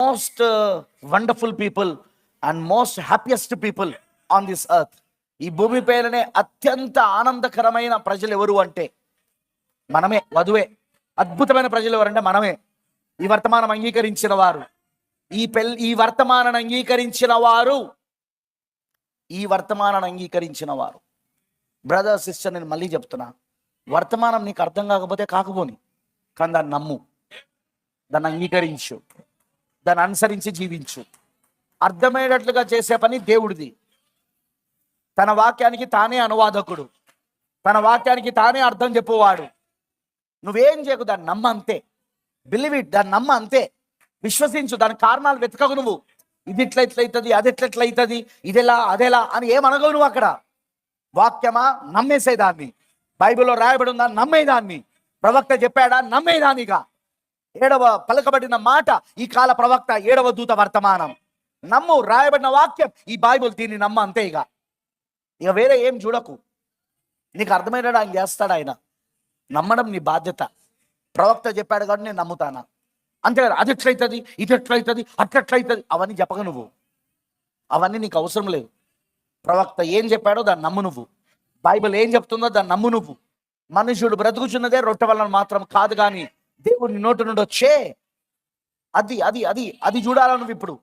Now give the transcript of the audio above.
Most wonderful people and most happiest people on this earth. ఈ భూమి పైననే అత్యంత ఆనందకరమైన ప్రజలు ఎవరు అంటే మనమే, వధువే. అద్భుతమైన ప్రజలు ఎవరంటే మనమే. ఈ వర్తమానం అంగీకరించిన వారు, ఈ వర్తమానాన్ని అంగీకరించిన వారు, ఈ వర్తమానాన్ని అంగీకరించిన వారు. బ్రదర్ సిస్టర్, నేను మళ్ళీ చెప్తున్నా, వర్తమానం నీకు అర్థం కాకపోతే కాకపోని, కానీ దాన్ని నమ్ము, దాన్ని అంగీకరించు, దాన్ని అనుసరించి జీవించు. అర్థమయ్యేటట్లుగా చేసే పని దేవుడిది. తన వాక్యానికి తానే అనువాదకుడు, తన వాక్యానికి తానే అర్థం చెప్పువాడు. నువ్వేం చేయకు, దాన్ని నమ్మ అంతే. బిలీవ్ ఇట్, దాన్ని నమ్మ అంతే. విశ్వసించు, దాని కారణాలు వెతకకు. నువ్వు ఇది ఎట్లయితుంది, అది ఎట్లయితుంది, ఇదెలా అదెలా అని ఏమనగవు నువ్వు. అక్కడ వాక్యమా, నమ్మేసేదాన్ని. బైబిల్లో రాయబడి ఉందా, నమ్మేదాన్ని. ప్రవక్త చెప్పాడా, నమ్మేదానిగా. 7వ పలకబడిన మాట ఈ కాల ప్రవక్త, 7వ దూత వర్తమానం. నమ్ము, రాయబడిన వాక్యం ఈ బైబిల్, దీన్ని నమ్మ అంతే. ఇక వేరే ఏం చూడకు. నీకు అర్థమైనడు ఆయన చేస్తాడు. ఆయన నమ్మడం నీ బాధ్యత. ప్రవక్త చెప్పాడు కాబట్టి నేను నమ్ముతానా అంతే కదా. అది ఎట్లయితుంది, ఇది ఎట్లయితుంది, అట్లెట్లయితుంది అవన్నీ చెప్పక నువ్వు. అవన్నీ నీకు అవసరం లేదు. ప్రవక్త ఏం చెప్పాడో దాన్ని నమ్ము నువ్వు. బైబిల్ ఏం చెప్తుందో దాన్ని నమ్ము నువ్వు. మనుషుడు బ్రతుకుచున్నదే రొట్టె వలన మాత్రం కాదు, కానీ దేవుని నోటి నుండి వచ్చే అది అది అది అది చూడాలా నువ్వు ఇప్పుడు.